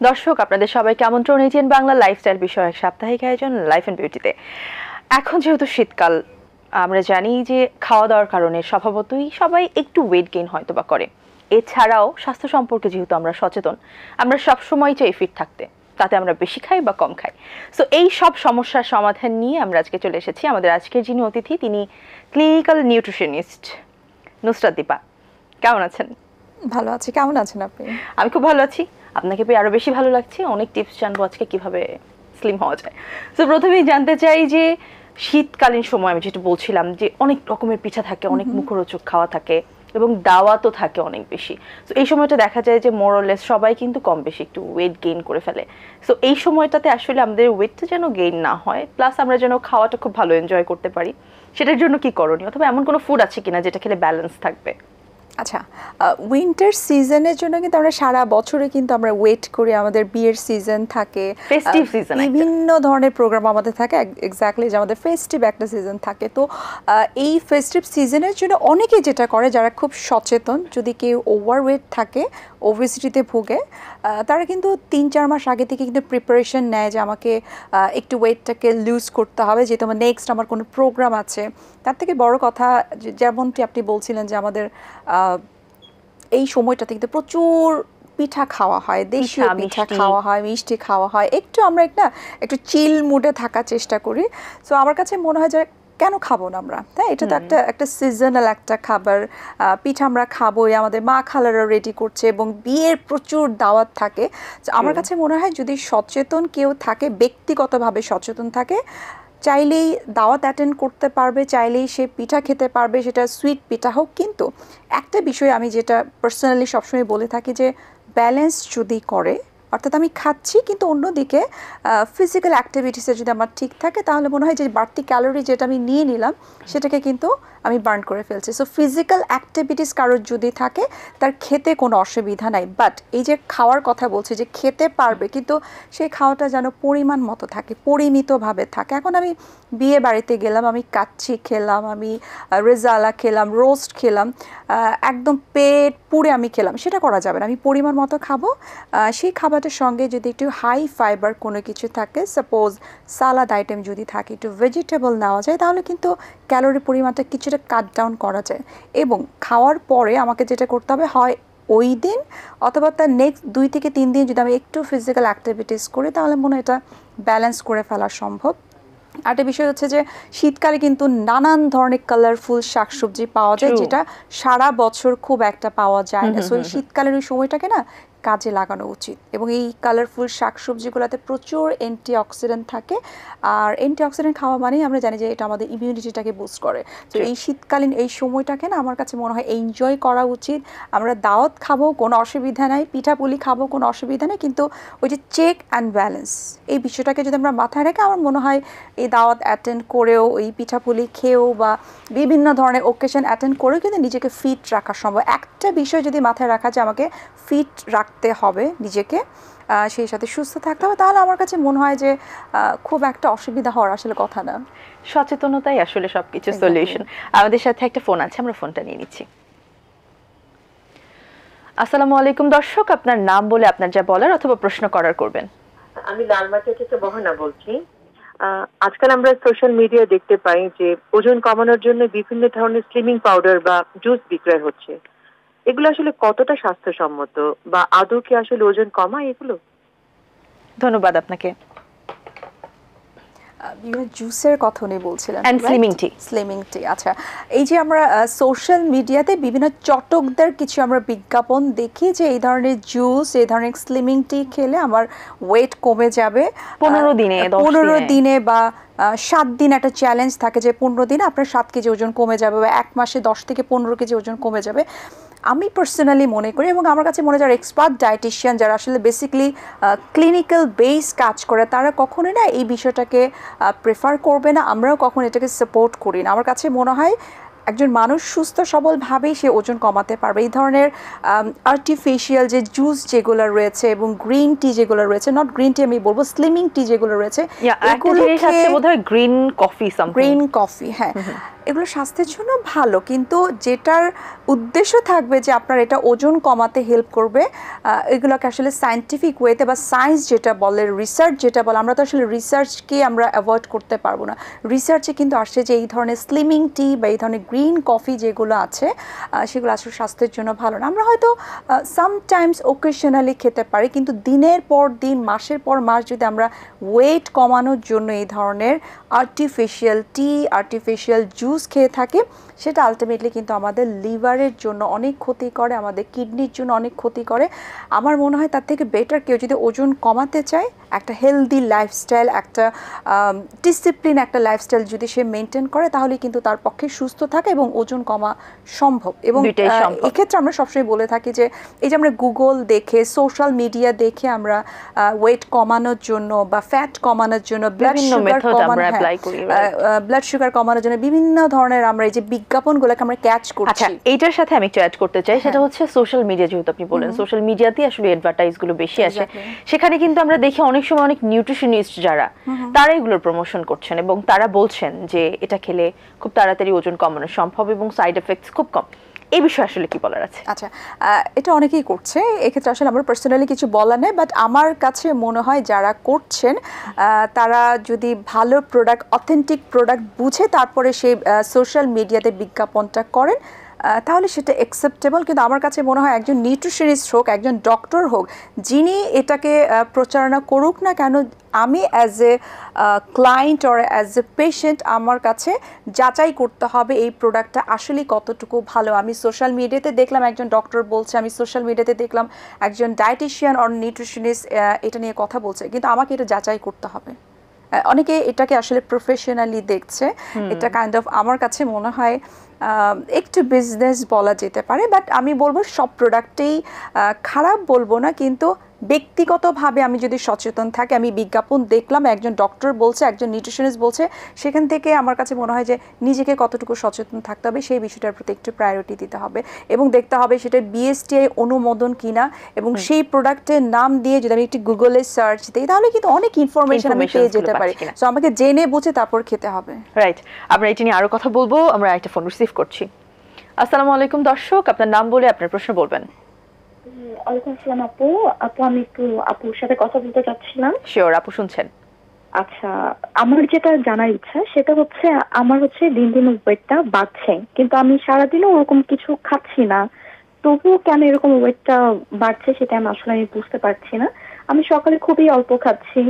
দর্শক আপনাদের সবাইকে আমন্ত্রণ এটিএন বাংলা লাইফস্টাইল বিষয়ক সাপ্তাহিক আয়োজন লাইফ এন্ড বিউটিতে। এখন যেহেতু শীতকাল, আমরা জানি যে খাওয়া দাওয়ার কারণে স্বভাবতই সবাই একটু ওয়েট গেইন হয়তো বা করে। এছাড়াও স্বাস্থ্য সম্পর্কে যেহেতু আমরা সচেতন, আমরা সবসময় চাই ফিট থাকতে, তাতে আমরা বেশি খাই বা কম খাই। সো এই সব সমস্যার সমাধান নিয়ে আমরা আজকে চলে এসেছি। আমাদের আজকের যিনি অতিথি তিনি ক্লিনিক্যাল নিউট্রিশনিস্ট নুসরাত দীপা। কেমন আছেন? ভালো আছি, কেমন আছেন আপনি? আমি খুব ভালো আছি, আপনাকে পেয়ে আরো বেশি ভালো লাগছে। অনেক টিপস জানবো আজকে কিভাবে স্লিম হওয়া যায়। তো প্রথমেই জানতে চাই যে শীতকালীন সময় আমি যেটা বলছিলাম যে অনেক রকমের পিঠা থাকে, অনেক মুখরোচক খাওয়া থাকে এবং দাওয়াতও থাকে অনেক বেশি। তো এই সময়টা দেখা যায় যে মোরলেস সবাই কিন্তু কম বেশি একটু ওয়েট গেইন করে ফেলে। সো এই সময়টাতে আসলে আমাদের ওয়েটটা যেন গেইন না হয়, প্লাস আমরা যেন খাওয়াটা খুব ভালো এনজয় করতে পারি, সেটার জন্য কি করণীয়, অথবা এমন কোনো ফুড আছে কিনা যেটা খেলে ব্যালেন্স থাকবে? আচ্ছা, উইন্টার সিজনের জন্য কিন্তু আমরা সারা বছরে কিন্তু আমরা ওয়েট করি, আমাদের বিয়ের সিজন থাকে, ফেস্টিভ সিজন, বিভিন্ন ধরনের প্রোগ্রাম আমাদের থাকে, এক্স্যাক্টলি যে আমাদের ফেস্টিভ একটা সিজন থাকে। তো এই ফেস্টিভ সিজনের জন্য অনেকে যেটা করে, যারা খুব সচেতন, যদি কেউ ওভারওয়েট থাকে, ওবেসিটিতে ভোগে, তারা কিন্তু 3-4 মাস আগে থেকে কিন্তু প্রিপারেশন নেয় যে আমাকে একটু ওয়েটটাকে লুজ করতে হবে, যেহেতু আমার নেক্সট আমার কোনো প্রোগ্রাম আছে। তার থেকে বড় কথা, যেমনটি আপনি বলছিলেন যে আমাদের এই সময়টাতে কিন্তু প্রচুর পিঠা খাওয়া হয়, দেশীয় পিঠা খাওয়া হয়, মিষ্টি খাওয়া হয়, একটু আমরা একটু চিল মুডে থাকার চেষ্টা করি। সো আমার কাছে মনে হয় যে কেন খাবো না আমরা, তাই এটা তো একটা সিজনাল একটা খাবার। পিঠা আমরা খাবোই, আমাদের মা খালারা রেডি করছে এবং বিয়ের প্রচুর দাওয়াত থাকে। আমার কাছে মনে হয় যদি সচেতন কেউ থাকে, ব্যক্তিগতভাবে সচেতন থাকে, চাইলেই দাওয়াত অ্যাটেন্ড করতে পারবে, চাইলেই সে পিঠা খেতে পারবে, সেটা সুইট পিঠা হোক। কিন্তু একটা বিষয় আমি যেটা পার্সোনালি সবসময় বলে থাকি, যে ব্যালেন্স যদি করে, অর্থাৎ আমি খাচ্ছি কিন্তু অন্যদিকে ফিজিক্যাল অ্যাক্টিভিটিসে যদি আমার ঠিক থাকে, তাহলে মনে হয় যে বাড়তি ক্যালোরি যেটা আমি নিয়ে নিলাম সেটাকে কিন্তু আমি বার্ন করে ফেলছি। সো ফিজিক্যাল অ্যাক্টিভিটিস কারোর যদি থাকে, তার খেতে কোনো অসুবিধা নাই। বাট এই যে খাওয়ার কথা বলছি, যে খেতে পারবে কিন্তু সেই খাওয়াটা যেন পরিমাণ মতো থাকে, পরিমিতভাবে থাকে। এখন আমি বিয়ে বাড়িতে গেলাম, আমি কাচ্চি খেলাম, আমি রেজালা খেলাম, রোস্ট খেলাম, একদম পেট পুড়ে আমি খেলাম, সেটা করা যাবে না। আমি পরিমাণ মতো খাবো। সেই খাবারটার সঙ্গে যদি একটু হাই ফাইবার কোনো কিছু থাকে, সাপোজ সালাদ আইটেম যদি থাকে, একটু ভেজিটেবল নেওয়া যায়, তাহলে কিন্তু ক্যালোরি পরিমাণটা কিছুটা কাট ডাউন করা যায়। এবং খাওয়ার পরে আমাকে যেটা করতে হবে, হয় ওই দিন অথবা তার নেক্সট 2 থেকে 3 দিন যদি আমি একটু ফিজিক্যাল অ্যাক্টিভিটিস করি, তাহলে মনে হয় এটা ব্যালেন্স করে ফেলা সম্ভব। আরেকটা বিষয় হচ্ছে যে শীতকালে কিন্তু নানান ধরনের কালারফুল শাকসবজি পাওয়া যায়, যেটা সারা বছর খুব একটা পাওয়া যায় না। সো এই শীতকালের ওই সময়টাকে না কাজে লাগানো উচিত। এবং এই কালারফুল শাকসবজিগুলোতে প্রচুর অ্যান্টিঅক্সিডেন্ট থাকে, আর অ্যান্টিঅক্সিডেন্ট খাওয়া মানেই আমরা জানি যে এটা আমাদের ইমিউনিটিটাকে বুস্ট করে। তো এই শীতকালীন এই সময়টাকে না আমার কাছে মনে হয় এনজয় করা উচিত। আমরা দাওয়াত খাবো, কোনো অসুবিধা নাই, পিঠাপুলি খাবো, কোনো অসুবিধা নেই, কিন্তু ওই যে চেক অ্যান্ড ব্যালেন্স, এই বিষয়টাকে যদি আমরা মাথায় রেখে, আমার মনে হয় এই দাওয়াত অ্যাটেন্ড করেও, এই পিঠাপুলি খেয়েও বা বিভিন্ন ধরনের ওকেশন অ্যাটেন্ড করেও কিন্তু নিজেকে ফিট রাখা সম্ভব। একটা বিষয় যদি মাথায় রাখা, যে আমাকে ফিট রাখতে হবে নিজেকে, সেই সাথে সুস্থ থাকতে হবে, তাহলে আমার কাছে মনে হয় যে খুব একটা অসুবিধা হওয়ার আসলে কথা না। সচেতনতাই আসলে সবকিছু সলিউশন। আমাদের সাথে একটা ফোন আছে, আমরা ফোনটা নিয়ে নিচ্ছি। আসসালামু আলাইকুম দর্শক, আপনার নাম বলে আপনার যা বলার অথবা প্রশ্ন করার করবেন। আমি লালমাটিয়া থেকে বহনা বলছি। আজকাল আমরা সোশ্যাল মিডিয়া দেখতে পাই যে ওজন কমানোর জন্য বিভিন্ন ধরনের স্লিমিং পাউডার বা জুস বিক্রয় হচ্ছে। এগুলো আসলে কতটা স্বাস্থ্যসম্মত, বা আদৌ কি আসলে ওজন কমায় এগুলো? ধন্যবাদ আপনাকে। জুসের কথা উনি বলছিলেন, স্লিমিং টি। আচ্ছা, এই যে আমরা সোশ্যাল মিডিয়াতে বিভিন্ন চটকদার কিছু আমরা বিজ্ঞাপন দেখি যে এই ধরনের জুস, এই ধরনের স্লিমিং টি খেলে আমার ওয়েট কমে যাবে 15 দিনে বা 7 দিন একটা চ্যালেঞ্জ থাকে যে 15 দিনে আপনার 7 কেজি ওজন কমে যাবে, বা 1 মাসে 10 থেকে 15 কেজি ওজন কমে যাবে। আমি পার্সোনালি মনে করি, এবং আমার কাছে মনে হয় যারা এক্সপার্ট ডায়েটিশিয়ান, যারা আসলে বেসিক্যালি ক্লিনিক্যাল বেস কাজ করে, তারা কখনোই না এই বিষয়টাকে প্রেফার করবে না। আমরাও কখনো এটাকে সাপোর্ট করি না। আমার কাছে মনে হয় একজন মানুষ সুস্থ সবলভাবেই সে ওজন কমাতে পারবে। এই ধরনের আর্টিফিশিয়াল যে জুস যেগুলো রয়েছে এবং গ্রিন টি যেগুলো রয়েছে, নট গ্রিন টি আমি বলবো, স্লিমিং টি যেগুলো রয়েছে, এগুলো বোধহয় গ্রিন কফি, হ্যাঁ, এগুলো স্বাস্থ্যের জন্য ভালো, কিন্তু যেটার উদ্দেশ্য থাকবে যে আপনার এটা ওজন কমাতে হেল্প করবে, এগুলোকে আসলে সায়েন্টিফিক ওয়েতে বা সায়েন্স যেটা বলে, রিসার্চ যেটা বলে, আমরা তো আসলে রিসার্চকে আমরা অ্যাভয়েড করতে পারবো না। রিসার্চে কিন্তু আসছে যে এই ধরনের স্লিমিং টি বা এই ধরনের গ্রিন কফি যেগুলো আছে সেগুলো আসলে স্বাস্থ্যের জন্য ভালো না। আমরা হয়তো সামটাইমস ওকেশনালি খেতে পারি, কিন্তু দিনের পর দিন, মাসের পর মাস যদি আমরা ওয়েট কমানোর জন্য এই ধরনের আর্টিফিশিয়াল টি, আর্টিফিশিয়াল জুস খেয়ে থাকি, সেটা আলটিমেটলি কিন্তু আমাদের লিভারের জন্য অনেক ক্ষতি করে, আমাদের কিডনির জন্য অনেক ক্ষতি করে। আমার মনে হয় তার থেকে বেটার কেউ যদি ওজন কমাতে চায়, একটা হেলদি লাইফস্টাইল, একটা ডিসিপ্লিন একটা লাইফস্টাইল যদি সে মেনটেন করে, তাহলে কিন্তু তার পক্ষে সুস্থ থাকা এবং ওজন কমা সম্ভব। এবং এক্ষেত্রে আমরা সবসময় বলে থাকি যে এই যে আমরা গুগল দেখে, সোশ্যাল মিডিয়া দেখে আমরা ওয়েট কমানোর জন্য বা ফ্যাট কমানোর জন্য, ব্লাড সুগার কমানোর জন্য বিভিন্ন ধরনের আমরা এই যে বিজ্ঞাপনগুলোকে আমরা ক্যাচ করছি। এইটার সাথে আমি একটু অ্যাড করতে চাই, সেটা হচ্ছে সোশ্যাল মিডিয়া। যেহেতু আপনি বলেন সোশ্যাল মিডিয়াতেই আসলে অ্যাডভার্টাইজ গুলো বেশি আসে, সেখানে কিন্তু আমরা দেখি অনেক সময় অনেক নিউট্রিশনিস্ট যারা তারা এগুলোর প্রমোশন করছেন এবং তারা বলছেন যে এটা খেলে খুব তাড়াতাড়ি ওজন কমানো সম্ভব এবং সাইড এফেক্টস খুব কম। এই বিষয়ে আসলে কি বলার আছে? আচ্ছা, এটা অনেকেই করছে, এক্ষেত্রে আসলে আমার পার্সোনালি কিছু বলা নেই, বাট আমার কাছে মনে হয় যারা করছেন তারা যদি ভালো প্রোডাক্ট, অথেন্টিক প্রোডাক্ট বুঝে তারপরে সেই সোশ্যাল মিডিয়াতে বিজ্ঞাপনটা করেন, তাহলে সেটা অ্যাকসেপ্টেবল। কিন্তু আমার কাছে মনে হয় একজন নিউট্রিশনিস্ট হোক, একজন ডক্টর হোক, যিনি এটাকে প্রচারণা করুক না কেন, আমি as a client or as a patient আমার কাছে যাচাই করতে হবে এই প্রোডাক্টটা আসলে কতটুকু ভালো। আমি সোশ্যাল মিডিয়াতে দেখলাম একজন ডক্টর বলছে, আমি সোশ্যাল মিডিয়াতে দেখলাম একজন ডায়েটিশিয়ান অর নিউট্রিশনিস্ট এটা নিয়ে কথা বলছে, কিন্তু আমাকে এটা যাচাই করতে হবে। অনেকে এটাকে আসলে প্রফেশনালি দেখছে, এটা কাইন্ড অফ আমার কাছে মনে হয় একটু বিজনেস বলা যেতে পারে। বাট আমি বলবো সব প্রোডাক্টেই খারাপ বলবো না, কিন্তু ব্যক্তিগতভাবে আমি যদি সচেতন থাকি, আমি বিজ্ঞাপন দেখলাম, একজন ডক্টর বলছে, একজন নিউট্রিশনিস্ট বলছে, সেখান থেকে আমার কাছে মনে হয় যে নিজেকে কতটুকু সচেতন থাকতে হবে, সেই বিষয়টার প্রতি একটু প্রায়োরিটি দিতে হবে এবং দেখতে হবে সেটা বিএসটিআই অনুমোদন কিনা, এবং সেই প্রোডাক্টের নাম দিয়ে যদি আমি একটু গুগলে সার্চ দিই, তাহলে কিন্তু অনেক ইনফরমেশন আমি পেয়ে যেতে পারি। সো আমাকে জেনে বুঝে তারপর খেতে হবে। রাইট, আমরা এটা নিয়ে আরো কথা বলবো। আমরা একটা ফোন রিসিভ করছি। আসসালামু আলাইকুম দর্শক, আপনার নাম বলে আপনার প্রশ্ন বলবেন। ওয়ালাইকুম আসসালাম আপু। আমি একটু আপুর সাথে কথা বলতে চাচ্ছিলাম। শিওর, আপু শুনছেন। আচ্ছা, আমার যেটা জানার ইচ্ছা সেটা হচ্ছে, আমার হচ্ছে দিন দিন ওয়েটটা বাড়ছে, কিন্তু আমি সারাদিনও ওরকম কিছু খাচ্ছি না, তবুও কেন এরকম ওয়েটটা বাড়ছে সেটা আমি আসলে বুঝতে পারছি না। আমি সকালে খুবই অল্প খাচ্ছি,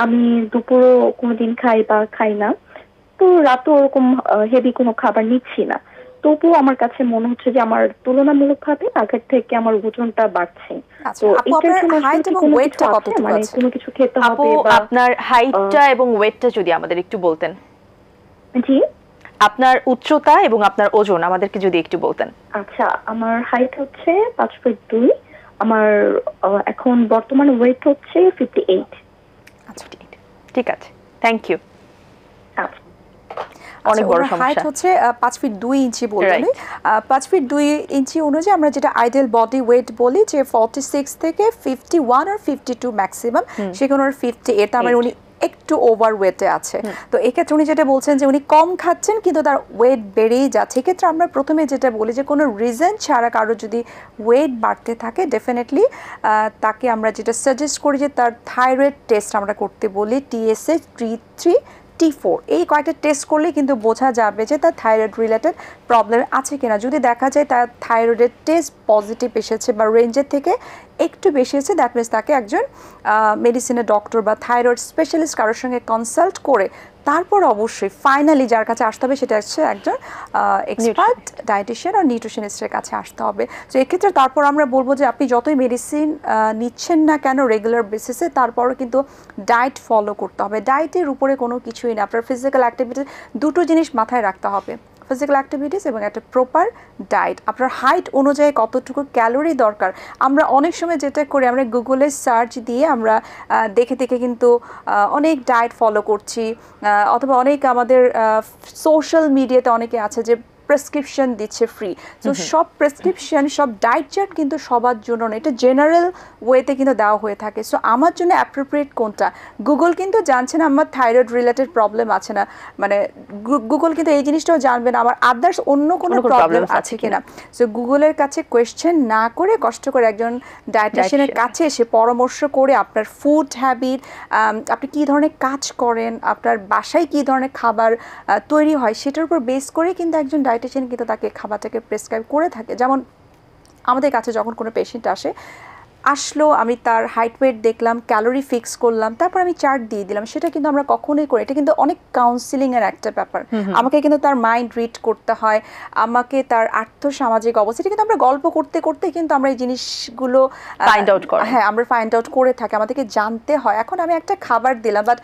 আমি দুপুরও কোনোদিন খাই বা খাই না, তো রাতও ওরকম হেভি কোনো খাবার নিচ্ছি না, তবুও আমার কাছে মনে হচ্ছে যে আমার তুলনামূলকভাবে আগের থেকে আমার ওজনটা বাড়ছে। তো আপনার হাইট এবং ওয়েটটা কতটুকু মানে আছে? কোনো কিছু খেতে হবে বা আপনার হাইটটা এবং ওয়েটটা যদি আমাদের একটু বলতেন। জি, আপনার উচ্চতা এবং আপনার ওজন আমাদেরকে যদি একটু বলতেন। আচ্ছা, আমার হাইট হচ্ছে 5 ফুট 2, আমার এখন বর্তমানে ওয়েট হচ্ছে 58। আচ্ছা, ঠিক আছে, থ্যাংক ইউ। আচ্ছা, অনেক বড় সমস্যা। হাইট হচ্ছে 5 ফিট 2 ইঞ্চি বললেন। 5 ফিট 2 ইঞ্চি অনুযায়ী আমরা যেটা আইডিয়াল বডি ওয়েট বলি যে 46 থেকে 51 আর 52 ম্যাক্সিমাম, সেখানে 58, তার মানে উনি একটু ওভার ওয়েটে আছে। তো এক্ষেত্রে উনি যেটা বলছেন যে উনি কম খাচ্ছেন কিন্তু তার ওয়েট বেড়েই যাচ্ছে। এক্ষেত্রে আমরা প্রথমে যেটা বলি যে কোনো রিজন ছাড়া কারো যদি ওয়েট বাড়তে থাকে, ডেফিনেটলি তাকে আমরা যেটা সাজেস্ট করি যে তার থাইরয়েড টেস্ট আমরা করতে বলি, TSH, T3, T4, এই কয়েকটা টেস্ট করলে কিন্তু বোঝা যাবে যে তার থাইরয়েড রিলেটেড প্রবলেম আছে কিনা। যদি দেখা যায় তার থাইরয়েডের টেস্ট পজিটিভ এসেছে বা রেঞ্জের থেকে একটু বেশি এসেছে, দ্যাট মিনস তাকে একজন মেডিসিনের ডক্টর বা থাইরয়েড স্পেশালিস্ট কারোর সঙ্গে কনসাল্ট করে তারপর অবশ্যই ফাইনালি যার কাছে আসতে হবে সেটা হচ্ছে একজন এক্সপার্ট ডায়েটিশিয়ান আর নিউট্রিশনিস্টের কাছে আসতে হবে। তো এক্ষেত্রে তারপর আমরা বলবো যে আপনি যতই মেডিসিন নিচ্ছেন না কেন রেগুলার বেসিসে, তারপরও কিন্তু ডায়েট ফলো করতে হবে। ডায়েটের উপরে কোনো কিছুই না, আপনার ফিজিক্যাল অ্যাক্টিভিটি, দুটো জিনিস মাথায় রাখতে হবে, ফিজিক্যাল অ্যাক্টিভিটিস এবং একটা প্রপার ডায়েট। আপনার হাইট অনুযায়ী কতটুকু ক্যালোরি দরকার, আমরা অনেক সময় যেটা করি আমরা গুগলে সার্চ দিয়ে আমরা দেখে দেখে কিন্তু অনেক ডায়েট ফলো করছি, অথবা অনেক আমাদের সোশ্যাল মিডিয়াতে অনেকে আছে যে প্রেসক্রিপশন দিচ্ছে ফ্রি। তো সব প্রেসক্রিপশন, সব ডায়েট চার্ট কিন্তু সবার জন্য না, এটা জেনারেল ওয়েতে কিন্তু দেওয়া হয়ে থাকে। সো আমার জন্য অ্যাপ্রোপ্রিয়েট কোনটা, গুগল কিন্তু জানছে না আমার থাইরয়েড রিলেটেড প্রবলেম আছে না, মানে গুগল কিন্তু এই জিনিসটাও জানবে না আমার আদার্স অন্য কোনো প্রবলেম আছে কিনা। সো গুগলের কাছে কোয়েশ্চেন না করে কষ্ট করে একজন ডায়েটিশিয়ানের কাছে এসে পরামর্শ করে আপনার ফুড হ্যাবিট, আপনি কী ধরনের কাজ করেন, আপনার বাসায় কী ধরনের খাবার তৈরি হয়, সেটার উপর বেস করে কিন্তু একজন ডায়েটিশিয়ান কিন্তু তাকে খাবারটাকে প্রেসক্রাইব করে থাকে। যেমন আমাদের কাছে যখন কোনো পেশেন্ট আসলো, আমি তার হাইট ওয়েট দেখলাম, ক্যালোরি ফিক্স করলাম, তারপর আমি চার্ট দিয়ে দিলাম, সেটা কিন্তু আমরা কখনোই করি, এটা কিন্তু অনেক কাউন্সিলিংয়ের একটা ব্যাপার। আমাকে কিন্তু তার মাইন্ড রিড করতে হয়, আমাকে তার আর্থসামাজিক অবস্থা, এটা কিন্তু আমরা গল্প করতে করতে কিন্তু আমরা এই জিনিসগুলো ফাইন্ড আউট করি। হ্যাঁ, আমরা ফাইন্ড আউট করে থাকি, আমাদেরকে জানতে হয়। এখন আমি একটা খাবার দিলাম, বাট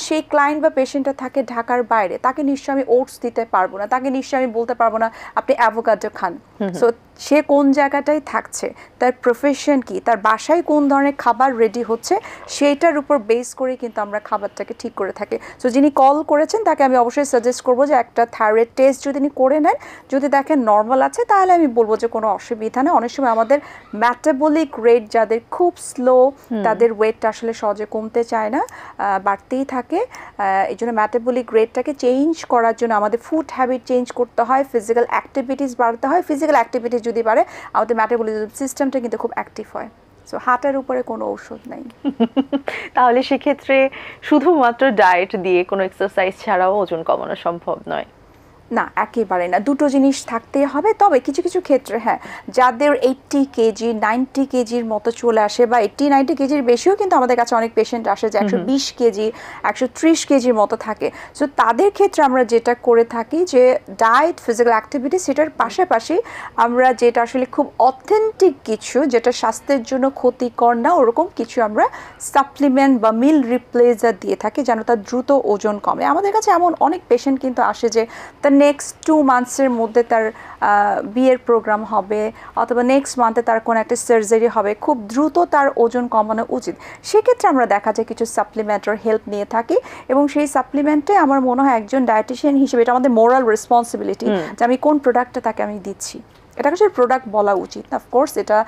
সেই ক্লায়েন্ট বা পেশেন্টটা থাকে ঢাকার বাইরে, তাকে নিশ্চয়ই আমি ওটস দিতে পারবো না, তাকে নিশ্চয়ই আমি বলতে পারবো না আপনি অ্যাভোকাডো খান। সো সে কোন জায়গাটায় থাকছে, তার প্রফেশন কি, তার বাসায় কোন ধরনের খাবার রেডি হচ্ছে, সেইটার উপর বেস করে কিন্তু আমরা খাবারটাকে ঠিক করে থাকি। সো যিনি কল করেছেন তাকে আমি অবশ্যই সাজেস্ট করবো যে একটা থাইরয়েড টেস্ট যদি তিনি করে নেন, যদি দেখেন নর্মাল আছে তাহলে আমি বলবো যে কোনো অসুবিধা নেই। অনেক সময় আমাদের মেটাবলিক রেট যাদের খুব স্লো, তাদের ওয়েটটা আসলে সহজে কমতে চায় না, বাড়তেই থাকে। এই জন্য মেটাবলিক রেটটাকে চেঞ্জ করার জন্য আমাদের ফুড হ্যাবিট চেঞ্জ করতে হয়, ফিজিক্যাল অ্যাক্টিভিটিস বাড়তে হয়। ফিজিক্যাল অ্যাক্টিভিটিস যদি বাড়ে আমাদের মেটাবলিজম সিস্টেমটা কিন্তু খুব অ্যাক্টিভ হয়। সো হার্টের উপরে কোনো ঔষধ নেই। তাহলে সেক্ষেত্রে শুধুমাত্র ডায়েট দিয়ে, কোনো এক্সারসাইজ ছাড়াও ওজন কমানো সম্ভব নয়? না, একেবারে না, দুটো জিনিস থাকতেই হবে। তবে কিছু কিছু ক্ষেত্রে হ্যাঁ, যাদের 80 কেজি 90 কেজির মতো চলে আসে, বা 80-90 কেজির বেশিও কিন্তু আমাদের কাছে অনেক পেশেন্ট আসে যে 120 কেজি 130 কেজির মতো থাকে। সো তাদের ক্ষেত্রে আমরা যেটা করে থাকি যে ডায়েট, ফিজিক্যাল অ্যাক্টিভিটি, সেটার পাশাপাশি আমরা যেটা আসলে খুব অথেন্টিক কিছু, যেটা স্বাস্থ্যের জন্য ক্ষতিকর না, ওরকম কিছু আমরা সাপ্লিমেন্ট বা মিল রিপ্লেসার দিয়ে থাকি যেন তার দ্রুত ওজন কমে। আমাদের কাছে এমন অনেক পেশেন্ট কিন্তু আসে যে তার নেক্সট 2 মান্থসের মধ্যে তার বিয়ের প্রোগ্রাম হবে, অথবা নেক্সট মান্থে তার কোনো একটা সার্জারি হবে, খুব দ্রুত তার ওজন কমানো উচিত। সেক্ষেত্রে আমরা দেখা যায় কিছু সাপ্লিমেন্টের হেল্প নিয়ে থাকি, এবং সেই সাপ্লিমেন্টে আমার মনে হয় একজন ডায়েটিশিয়ান হিসেবে এটা আমাদের মোরাল রেসপন্সিবিলিটি যে আমি কোন প্রোডাক্টটা তাকে আমি দিচ্ছি। এটা আসলে প্রোডাক্ট বলা উচিত না, অফকোর্স এটা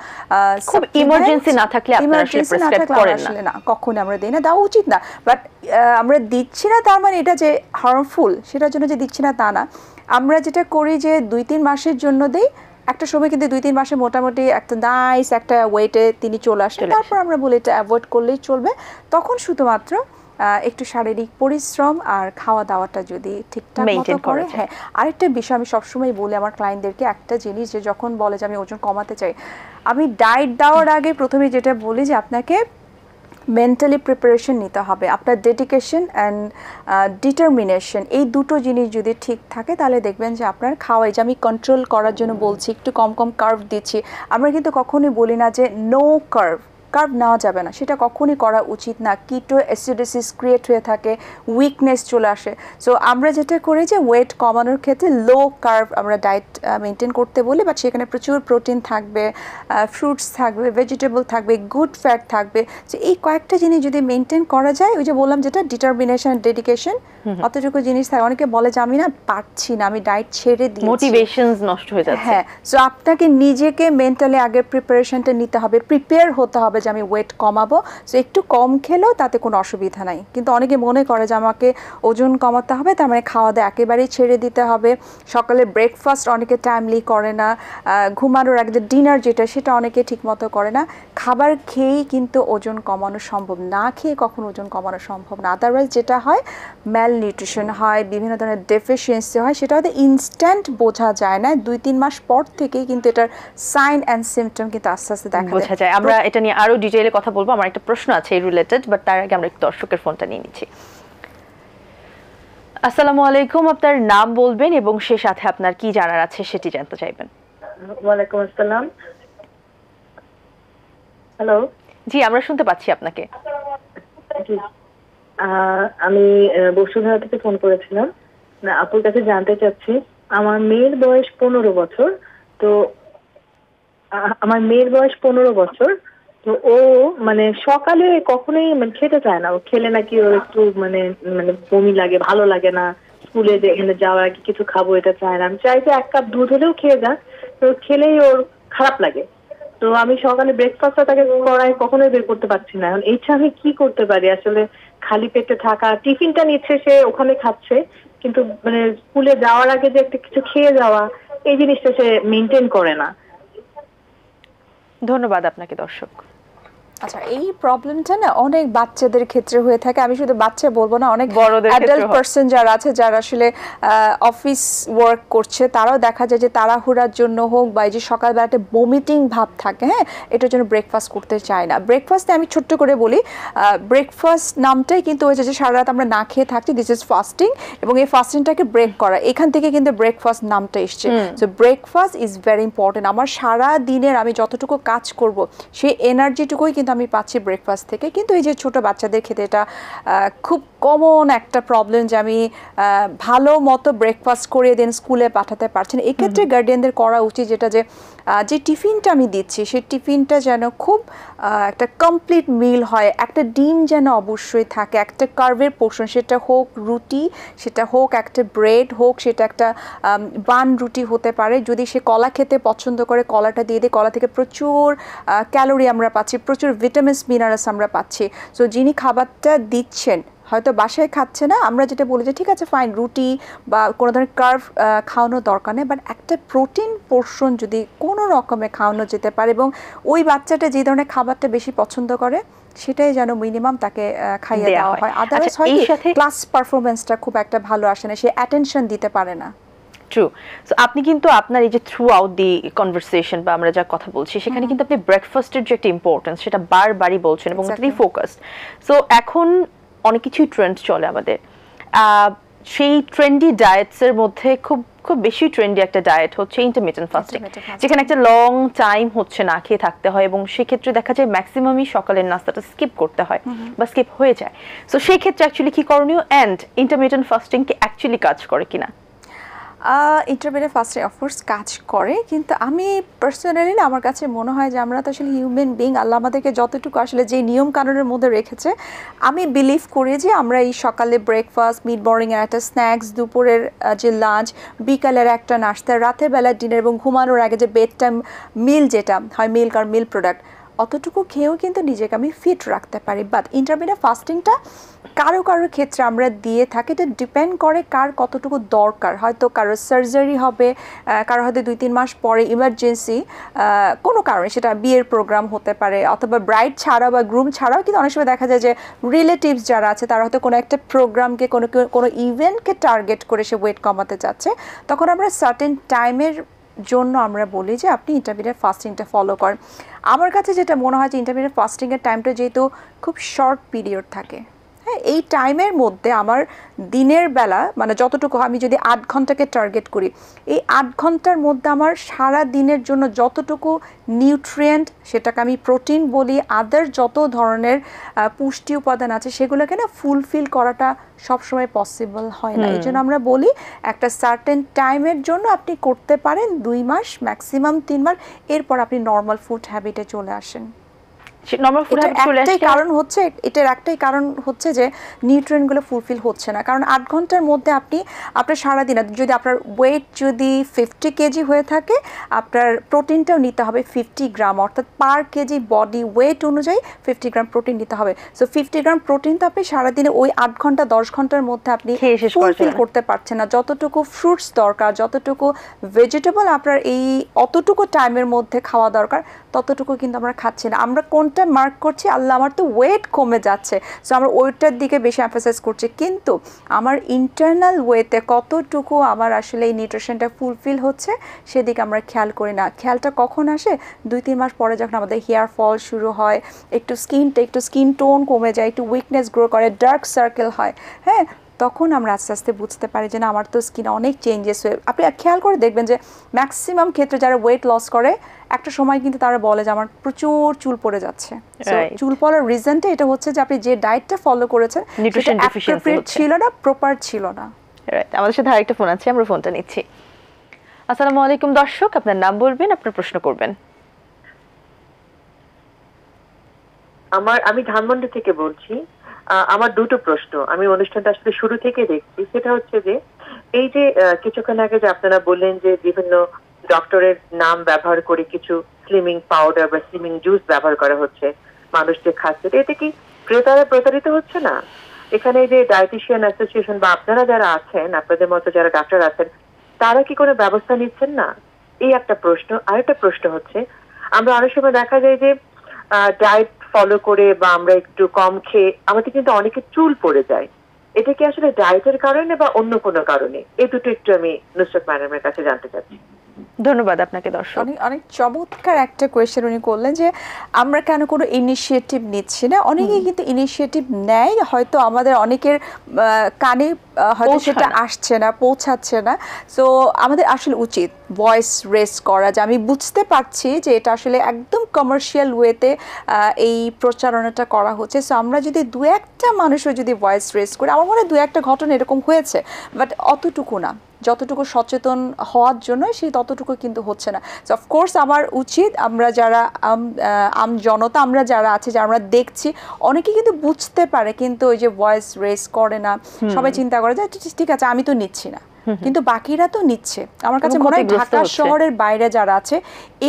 খুব ইমার্জেন্সি না থাকলে আপনারা আসলে প্রেসক্রাইব করেন না, কখনো আমরা দেই না, দেওয়া উচিত না। বাট আমরা দিচ্ছি না তার মানে এটা যে হার্মফুল, সেটার জন্য যে দিচ্ছি না তা না। আমরা যেটা করি যে 2-3 মাসের জন্য দেই, একটা সময় কিন্তু 2-3 মাসে মোটামুটি একটা নাইস একটা ওয়েটে তিনি চলে আসেন, তারপর আমরা বলি এটা অ্যাভয়েড করলেই চলবে। তখন শুধুমাত্র একটু শারীরিক পরিশ্রম আর খাওয়া দাওয়াটা যদি ঠিকঠাক মতো করে। হ্যাঁ, আরেকটা বিষয় আমি সবসময় বলি আমার ক্লায়েন্টদেরকে, একটা জিনিস যে যখন বলে যে আমি ওজন কমাতে চাই, আমি ডায়েট দেওয়ার আগে প্রথমে যেটা বলি যে আপনাকে মেন্টালি প্রিপারেশন নিতে হবে, আপনার ডেডিকেশন অ্যান্ড ডিটারমিনেশন, এই দুটো জিনিস যদি ঠিক থাকে তাহলে দেখবেন যে আপনার খাওয়াই, যে আমি কন্ট্রোল করার জন্য বলছি একটু কম কম কার্ভ দিচ্ছি, আমরা কিন্তু কখনোই বলি না যে নো কার্ভ নেওয়া যাবে না, সেটা কখনই করা উচিত না। কিটো অ্যাসিডোসিস ক্রিয়েট হয়ে থাকে, উইকনেস চলে আসে। সো আমরা যেটা করি যে ওয়েট কমানোর ক্ষেত্রে লো কার্ভ আমরা ডায়েট মেনটেন করতে বলি, বাট সেখানে প্রচুর প্রোটিন থাকবে, ফ্রুটস থাকবে, ভেজিটেবল থাকবে, গুড ফ্যাট থাকবে। তো এই কয়েকটা জিনিস যদি মেনটেন করা যায়, ওই যে বললাম যেটা ডিটারমিনেশন, ডেডিকেশন, অতটুকু জিনিস থাকে। অনেকে বলে যে আমি না পারছি না, আমি ডায়েট ছেড়ে দিই, মোটিভেশনস নষ্ট হয়ে যাচ্ছে। হ্যাঁ, সো আপনাকে নিজেকে মেন্টালি আগে প্রিপারেশনটা নিতে হবে, প্রিপেয়ার হতে হবে যে আমি ওয়েট কমাবো। সো একটু কম খেলেও তাতে কোনো অসুবিধা নাই, কিন্তু অনেকে মনে করে যে আমাকে ওজন কমাতে হবে তার মানে খাওয়া দাওয়া একেবারেই ছেড়ে দিতে হবে। সকালে ব্রেকফাস্ট অনেকে টাইমলি করে না, ঘুমানোর আগে যে ডিনার যেটা সেটা অনেকে ঠিকমতো করে না। খাবার খেয়েই কিন্তু ওজন কমানো সম্ভব, না খেয়ে কখনো ওজন কমানো সম্ভব না। আদারওয়াইজ যেটা হয় ম্যাল নিউট্রিশন হয়, বিভিন্ন ধরনের ডেফিসিয়েন্সি হয়, সেটা হয়তো ইনস্ট্যান্ট বোঝা যায় না, 2-3 মাস পর থেকেই কিন্তু এটার সাইন অ্যান্ড সিমটম কিন্তু আস্তে আস্তে বোঝা যায়। আমরা এটা নিয়ে আরো ডিটেইলে কথা বলবো, আমার একটা প্রশ্ন আছে এই রিলেটেড, বাট তার আগে আমরা একটু দর্শকের ফোনটা নিয়ে নিচ্ছি। আসসালামু আলাইকুম, আপনার নাম বলবেন এবং সে সাথে আপনার কি জানার আছে সেটি জানতে চাইবেন। ওয়ালাইকুম আসসালাম। হ্যালো, জি আমরা শুনতে পাচ্ছি আপনাকে। আমি বসুন্ধরা থেকে ফোন করেছিলাম, আপুর কাছে জানতে চাচ্ছি, আমার মেয়ের বয়স 15 বছর। তো আমার মেয়ের বয়স 15 বছর, তো ও মানে সকালে কখনোই মানে খেতে চায় না, ও খেলে নাকি ওর একটু মানে মানে বমি লাগে, ভালো লাগে না, স্কুলে এখানে যাওয়ার আগে কিছু খাবো, এটা চায় না। আমি চাই যে 1 কাপ দুধ হলেও খেয়ে যাক, তো খেলেই ওর খারাপ লাগে। তো আমি সকালে ব্রেকফাস্টটা তাকে করাই কখনোই বের করতে পারছি না। এখন এইটা আমি কি করতে পারি আসলে? খালি পেটে থাকা, টিফিনটা নিচ্ছে সে ওখানে খাচ্ছে, কিন্তু মানে স্কুলে যাওয়ার আগে যে একটা কিছু খেয়ে যাওয়া, এই জিনিসটা সে মেনটেন করে না। ধন্যবাদ আপনাকে দর্শক। আচ্ছা, এই প্রবলেমটা না অনেক বাচ্চাদের ক্ষেত্রে হয়ে থাকে। আমি শুধু বাচ্চা বলবো না, অনেক বড়দের ক্ষেত্রেও অ্যাডাল্ট হয়। পারসন যারা আছে, যারা আসলে অফিস ওয়ার্ক করছে, তারাও দেখা যায় যে তাড়াহুড়ার জন্য হোক বা এই যে সকালবেলাতে বমিটিং ভাব থাকে, হ্যাঁ, এটার জন্য ব্রেকফাস্ট করতে চায় না। ব্রেকফাস্টে আমি ছোট্ট করে বলি, ব্রেকফাস্ট নামটাই কিন্তু হয়েছে যে সারা রাত আমরা না খেয়ে থাকছি, দিস ইজ ফাস্টিং, এবং এই ফাস্টিংটাকে ব্রেক করা, এখান থেকে কিন্তু ব্রেকফাস্ট নামটা এসছে। So breakfast is very important. আমার সারা দিনের আমি যতটুকু কাজ করব সেই এনার্জিটুকুই কিন্তু আমি পাচ্ছি ব্রেকফাস্ট থেকে। কিন্তু এই যে ছোট বাচ্চাদের ক্ষেত্রে এটা খুব কমন একটা প্রবলেম যে আমি ভালো মতো ব্রেকফাস্ট করে দেন স্কুলে পাঠাতে পারছি না। এক্ষেত্রে গার্ডিয়ানদের করা উচিত যেটা যে টিফিনটা আমি দিচ্ছি সেই টিফিনটা যেন খুব একটা কমপ্লিট মিল হয়। একটা ডিম যেন অবশ্যই থাকে, একটা কার্বের পোর্শন, সেটা হোক রুটি, সেটা হোক একটা ব্রেড, হোক সেটা একটা বান রুটি হতে পারে। যদি সে কলা খেতে পছন্দ করে কলাটা দিয়ে দিই, কলা থেকে প্রচুর ক্যালোরি আমরা পাচ্ছি, প্রচুর ভিটামিনস মিনারেলস আমরা পাচ্ছি। সো যিনি খাবারটা দিচ্ছেন হয়তো বাসায় খাচ্ছে না, আমরা যেটা বলি যে ঠিক আছে ফাইন, রুটি বা কোনো ধরনের কার্ভ খাওয়ানোর দরকার নেই, বাট একটা প্রোটিন পোর্শন যদি কোনো রকমে খাওয়ানো যেতে পারে এবং ওই বাচ্চাটা যে ধরনের খাবারটা বেশি পছন্দ করে সেটাই যেন মিনিমাম তাকে খাইয়ে দেওয়া হয়। আদারওয়াইজ হয় ক্লাস পারফরমেন্সটা খুব একটা ভালো আসে না, সে অ্যাটেনশন দিতে পারে না। ট্রু। সো আপনি কিন্তু আপনার এই যে থ্রু আউট দি কনভারসেশন বা আমরা যা কথা বলছি সেখানে কিন্তু আপনি ব্রেকফাস্টের যে একটা ইম্পর্টেন্স সেটা বারবারই বলছেন এবং ওটাতেই ফোকাসড। সো এখন অনেক কিছুই ট্রেন্ড চলে আমাদের, সেই ট্রেন্ডি ডায়েটসের মধ্যে খুব খুব বেশি ট্রেন্ডি একটা ডায়েট হচ্ছে ইন্টারমিটেন্ট ফাস্টিং, যেখানে একটা লং টাইম হচ্ছে না খেয়ে থাকতে হয় এবং সেক্ষেত্রে দেখা যায় ম্যাক্সিমামই সকালের নাস্তাটা স্কিপ করতে হয় বা স্কিপ হয়ে যায়। সো সেই ক্ষেত্রে অ্যাকচুয়ালি কি করণীয়, অ্যান্ড ইন্টারমিটেন্ট ফাস্টিং কি অ্যাকচুয়ালি কাজ করে কিনা? ইন্টারমিডিয়েট ফাস্টিং অফকোর্স কাজ করে, কিন্তু আমি পার্সোনালি না, আমার কাছে মনে হয় যে আমরা তো আসলে হিউম্যান বিং, আল্লাহ আমাদেরকে যতটুকু আসলে যে নিয়ম কানুনের মধ্যে রেখেছে, আমি বিলিভ করি যে আমরা এই সকালে ব্রেকফাস্ট, মিড মর্নিংয়ের একটা স্ন্যাক্স, দুপুরের যে লাঞ্চ, বিকালের একটা নাস্তা, রাতের বেলার ডিনার এবং ঘুমানোর আগে যে বেড টাইম মিল যেটা হয়, মিল্ক আর মিল্ক প্রোডাক্ট, অতটুকু খেয়েও কিন্তু নিজেকে আমি ফিট রাখতে পারি। বাট ইন্টারমিডিয়েট ফাস্টিংটা কারো ক্ষেত্রে আমরা দিয়ে থাকি, এটা ডিপেন্ড করে কার কতটুকু দরকার। হয়তো কারো সার্জারি হবে, কারো হয়তো 2-3 মাস পরে ইমার্জেন্সি কোনো কারণে, সেটা বিয়ের প্রোগ্রাম হতে পারে অথবা ব্রাইড ছাড়াও বা গ্রুম ছাড়াও, কিন্তু অনেক সময় দেখা যায় যে রিলেটিভস যারা আছে তারা হয়তো কোনো একটা প্রোগ্রামকে, কোনো ইভেন্টকে টার্গেট করে সে ওয়েট কমাতে চাচ্ছে, তখন আমরা সার্টেন টাইমের জন্য আমরা বলি যে আপনি ইন্টারমিডিয়েট ফাস্টিংটা ফলো করেন। আমার কাছে যেটা মনে হয় যে ইন্টারমিডিয়েট ফাস্টিংয়ের টাইমটা যেহেতু খুব শর্ট পিরিয়ড থাকে, হ্যাঁ, এই টাইমের মধ্যে আমার দিনের বেলা মানে যতটুকু, আমি যদি 8 ঘন্টাকে টার্গেট করি, এই 8 ঘন্টার মধ্যে আমার সারা দিনের জন্য যতটুকু নিউট্রিয়েন্ট, সেটাকে আমি প্রোটিন বলি, আদার যত ধরনের পুষ্টি উপাদান আছে, সেগুলোকে না ফুলফিল করাটা সবসময় পসিবল হয় না। এই জন্য আমরা বলি একটা সার্টেন টাইমের জন্য আপনি করতে পারেন 2 মাস, ম্যাক্সিমাম 3 মাস, এরপর আপনি নর্মাল ফুড হ্যাবিটে চলে আসেন। এটার একটাই কারণ হচ্ছে যে নিউট্রিয়েন্টগুলো ফুলফিল হচ্ছে না। কারণ 8 ঘন্টার মধ্যে আপনার সারাদিনে যদি আপনার ওয়েট যদি 50 কেজি হয়ে থাকে, আপনার প্রোটিনটাও নিতে হবে 50 গ্রাম, অর্থাৎ পার কেজি বডি ওয়েট অনুযায়ী 50 গ্রাম প্রোটিন নিতে হবে। সো 50 গ্রাম প্রোটিন তো আপনি সারাদিনে ওই 8 ঘন্টা 10 ঘন্টার মধ্যে আপনি ফুলফিল করতে পারছেন না। যতটুকু ফ্রুটস দরকার, যতটুকু ভেজিটেবল আপনার এই অতটুকু টাইমের মধ্যে খাওয়া দরকার, ততটুকু কিন্তু আমরা খাচ্ছি না। আমরা কোনটা মার্ক করছি, আল্লাহ আমার তো ওয়েট কমে যাচ্ছে, সো আমরা ওয়েটটার দিকে বেশি এমফাসাইজ করছি, কিন্তু আমার ইন্টারনাল ওয়েতে কতটুকু আমার আসলে এই নিউট্রিশনটা ফুলফিল হচ্ছে সেদিকে আমরা খেয়াল করি না। খেয়ালটা কখন আসে? 2-3 মাস পরে যখন আমাদের হেয়ার ফল শুরু হয়, একটু স্কিন টোন কমে যায়, একটু উইকনেস গ্রো করে, ডার্ক সার্কেল হয়, হ্যাঁ, তখন আমরা আস্তে আস্তে বুঝতে পারি যে না, আমার তো স্কিনে অনেক চেঞ্জেস হয়ে। আপনি খেয়াল করে দেখবেন যে ম্যাক্সিমাম ক্ষেত্রে যারা ওয়েট লস করে, একটা সময় কিন্তু তারা বলে যে আমার প্রচুর চুল পড়ে যাচ্ছে। চুল পড়ার রিজনটা এটা হচ্ছে যে আপনি যে ডায়েটটা ফলো করেছেন সেটা অ্যাপ্রোপ্রিয়েট ছিল না, প্রপার ছিল না। রাইট। আমাদের সাথে আরেকটা ফোন আছে, আমরা ফোনটা নিচ্ছি। আসসালামু আলাইকুম দর্শক, আপনার নাম বলবেন, আপনার প্রশ্ন করবেন। আমি ধানমন্ডি থেকে বলছি। আমার দুটো প্রশ্ন, আমি অনুষ্ঠানটা আসলে শুরু থেকে দেখছি। সেটা হচ্ছে যে এই যে কিছুক্ষণ আগে যে আপনারা বললেন যে বিভিন্ন ডক্টরের নাম ব্যবহার করে কিছু স্লিমিং পাউডার বা স্লিমিং জুস ব্যবহার করা হচ্ছে, মানুষ যে খাচ্ছে, এতে কি ক্রেতারা প্রতারিত হচ্ছে না? এখানে যে ডায়েটিশিয়ান অ্যাসোসিয়েশন বা আপনারা যারা আছেন, আপনাদের মতো যারা ডাক্তার আছেন, তারা কি কোনো ব্যবস্থা নিচ্ছেন না? এই একটা প্রশ্ন। আরেকটা প্রশ্ন হচ্ছে, আমরা অনেক সময় দেখা যায় যে ডায়েট ফলো করে বা আমরা একটু কম খেয়ে আমাদের কিন্তু অনেকে চুল পড়ে যায়। এটা কি আসলে ডায়েটের কারণে বা অন্য কোনো কারণে? এই দুটো একটু আমি নুসরাত ম্যাডামের কাছে জানতে চাচ্ছি। ধন্যবাদ আপনাকে দর্শক। অনেক অনেক চমৎকার একটা কোয়েশ্চেন উনি করলেন যে আমরা কেন কোনো ইনিশিয়েটিভ নিচ্ছি না। অনেকেই কিন্তু ইনিশিয়েটিভ নেয়, হয়তো আমাদের অনেকের কানে হয়তো সেটা আসছে না, পৌঁছাচ্ছে না। সো আমাদের আসলে উচিত ভয়েস রেস করা, যে আমি বুঝতে পারছি যে এটা আসলে একদম কমার্শিয়াল ওয়েতে এই প্রচারণাটা করা হচ্ছে। সো আমরা যদি দু একটা মানুষও যদি ভয়েস রেস করি, আমার মনে হয় দু একটা ঘটনা এরকম হয়েছে, বাট অতটুকু না, যতটুকু সচেতন হওয়ার জন্য সেই ততটুকু কিন্তু হচ্ছে না। সো অফকোর্স আমার উচিত, আমরা যারা আম জনতা, আমরা যারা আছে, যারা আমরা দেখছি, অনেকে কিন্তু বুঝতে পারে কিন্তু ওই যে ভয়েস রেস করে না। সবাই চিন্তা করে যে ঠিক আছে আমি তো নিচ্ছি না, কিন্তু বাকিরা তো নিচ্ছে। আমার কাছে মনে হয় ঢাকা শহরের বাইরে যারা আছে